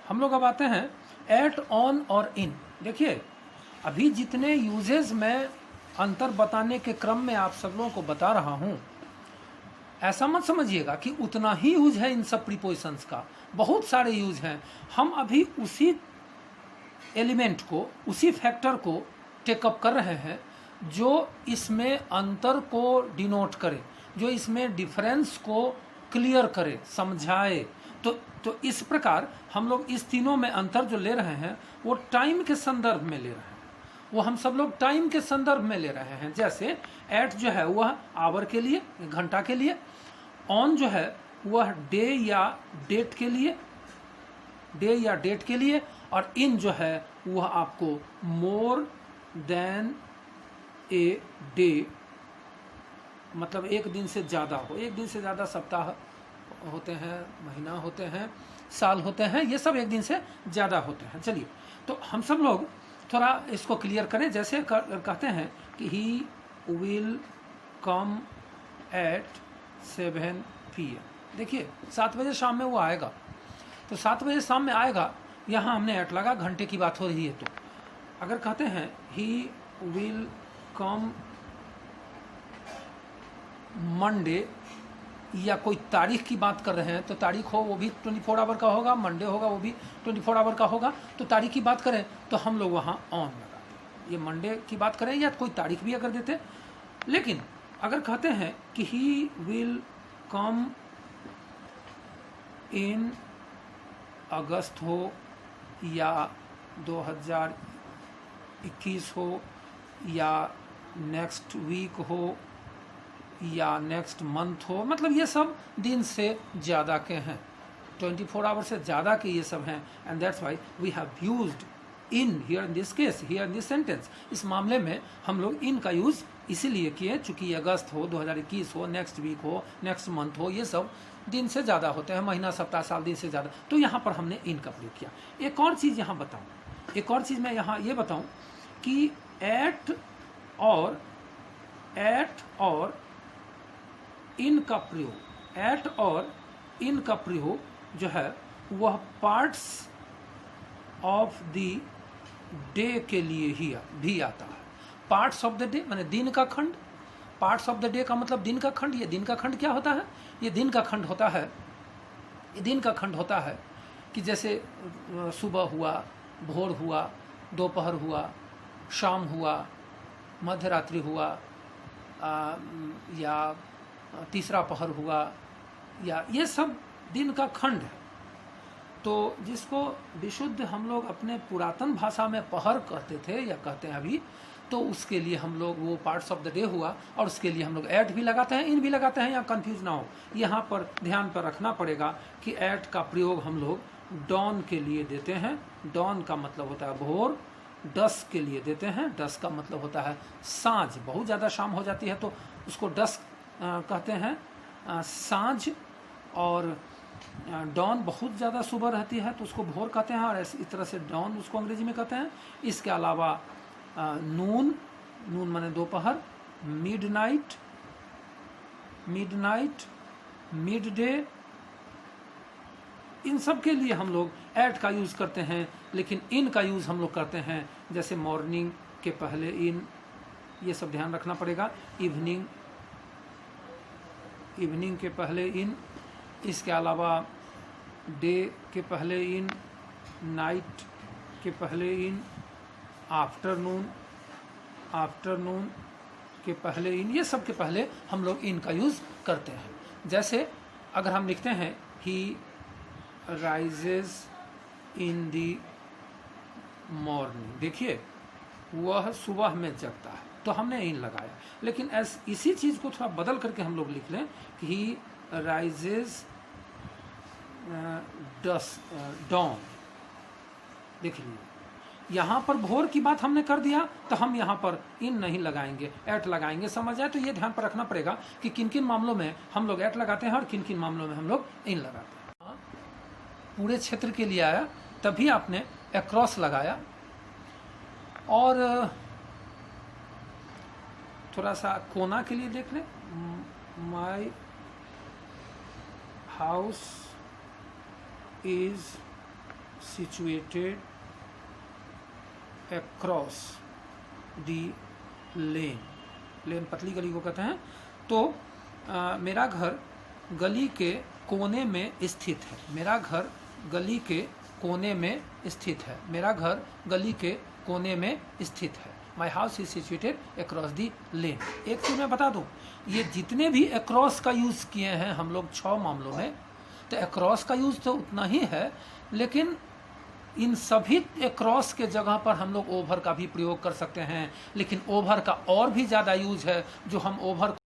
हम लोग अब आते हैं एट, ऑन और इन। देखिए, अभी जितने यूजेस मैं अंतर बताने के क्रम में आप सब लोगों को बता रहा हूं, ऐसा मत समझिएगा कि उतना ही यूज है इन सब प्रीपोजिशंस का। बहुत सारे यूज हैं। हम अभी उसी एलिमेंट को, उसी फैक्टर को टेकअप कर रहे हैं जो इसमें अंतर को डिनोट करे, जो इसमें डिफरेंस को क्लियर करे, समझाए। तो इस प्रकार हम लोग इस तीनों में अंतर जो ले रहे हैं वो टाइम के संदर्भ में ले रहे हैं। वो हम सब लोग टाइम के संदर्भ में ले रहे हैं। जैसे एट जो है वह आवर के लिए, घंटा के लिए। ऑन जो है वह डे या डेट के लिए, डे या डेट के लिए। और इन जो है वह आपको मोर देन ए डे, मतलब एक दिन से ज़्यादा हो। एक दिन से ज़्यादा सप्ताह होते हैं, महीना होते हैं, साल होते हैं, ये सब एक दिन से ज़्यादा होते हैं। चलिए, तो हम सब लोग थोड़ा इसको क्लियर करें। जैसे कहते हैं कि he will come at 7 PM। देखिए, 7 बजे शाम में वो आएगा, तो 7 बजे शाम में आएगा, यहाँ हमने एट लगा, घंटे की बात हो रही है। तो अगर कहते हैं ही विल कम मंडे, या कोई तारीख की बात कर रहे हैं तो तारीख हो वो भी 24 आवर का होगा, मंडे होगा वो भी 24 आवर का होगा। तो तारीख की बात करें तो हम लोग वहाँ ऑन लगाते। ये मंडे की बात करें या कोई तारीख भी अगर देते। लेकिन अगर कहते हैं कि ही विल कम इन अगस्त हो, या 2021 हो, या नेक्स्ट वीक हो, या नेक्स्ट मंथ हो, मतलब ये सब दिन से ज़्यादा के हैं, 24 आवर से ज़्यादा के ये सब हैं। And that's why we have used in here in this case, here in this sentence. इस मामले में हम लोग इन का यूज़ इसीलिए किए चूँकि अगस्त हो, 2021 हो, नेक्स्ट वीक हो, नेक्स्ट मंथ हो, ये सब दिन से ज़्यादा होते हैं, महीना, सप्ताह, साल दिन से ज़्यादा। तो यहाँ पर हमने इन का प्रयोग किया। एक और चीज़ यहाँ बताऊँ, एक और चीज़ मैं यहाँ ये बताऊँ कि एट और इन का प्रयोग, एट और इन का प्रयोग जो है वह पार्ट्स ऑफ द डे के लिए ही भी आता है। पार्ट्स ऑफ द डे माने दिन का खंड। पार्ट्स ऑफ द डे का मतलब दिन का खंड। ये दिन का खंड क्या होता है? ये दिन का खंड होता है, ये दिन का खंड होता है कि जैसे सुबह हुआ, भोर हुआ, दोपहर हुआ, शाम हुआ, मध्य रात्रि हुआ, या तीसरा पहर हुआ, या ये सब दिन का खंड है। तो जिसको विशुद्ध हम लोग अपने पुरातन भाषा में पहर कहते थे या कहते हैं अभी, तो उसके लिए हम लोग वो पार्ट्स ऑफ द डे हुआ, और उसके लिए हम लोग एट भी लगाते हैं, इन भी लगाते हैं। यहाँ कंफ्यूज ना हो, यहाँ पर ध्यान पर रखना पड़ेगा कि एट का प्रयोग हम लोग डॉन के लिए देते हैं। डॉन का मतलब होता है भोर। डस्क के लिए देते हैं। डस्क का मतलब होता है साँझ। बहुत ज़्यादा शाम हो जाती है तो उसको डस्क कहते हैं, साँझ। और डॉन बहुत ज़्यादा सुबह रहती है तो उसको भोर कहते हैं, और इस तरह से डॉन उसको अंग्रेजी में कहते हैं। इसके अलावा नून, नून माने दोपहर, मिडनाइट, मिड डे, इन सब के लिए हम लोग एट का यूज़ करते हैं। लेकिन इन का यूज़ हम लोग करते हैं जैसे मॉर्निंग के पहले इन, ये सब ध्यान रखना पड़ेगा। इवनिंग के पहले इन, इसके अलावा डे के पहले इन, नाइट के पहले इन, आफ्टरनून के पहले इन, ये सब के पहले हम लोग इन का यूज़ करते हैं। जैसे अगर हम लिखते हैं ही राइजेस इन दी मॉर्निंग, देखिए वह सुबह में जगता है तो हमने इन लगाया। लेकिन इसी चीज़ को थोड़ा बदल करके हम लोग लिख लें कि ही राइजेस डॉन। देख लीजिए, यहाँ पर भोर की बात हमने कर दिया तो हम यहाँ पर इन नहीं लगाएंगे, एट लगाएंगे। समझ आए? तो ये ध्यान पर रखना पड़ेगा कि किन किन मामलों में हम लोग एट लगाते हैं और किन किन मामलों में हम लोग इन लगाते हैं। पूरे क्षेत्र के लिए आया तभी आपने अक्रॉस लगाया। और थोड़ा सा कोना के लिए देख लें, my house is situated across the lane, lane पतली गली को कहते हैं। तो मेरा घर गली के कोने में स्थित है, मेरा घर गली के कोने में स्थित है, मेरा घर गली के कोने में स्थित है। My house is situated across the lane. एक चीज मैं बता दूं, ये जितने भी अक्रॉस का यूज किए हैं हम लोग 6 मामलों में, तो अक्रॉस का यूज तो उतना ही है, लेकिन इन सभी अक्रॉस के जगह पर हम लोग ओवर का भी प्रयोग कर सकते हैं। लेकिन ओवर का और भी ज़्यादा यूज है, जो हम ओवर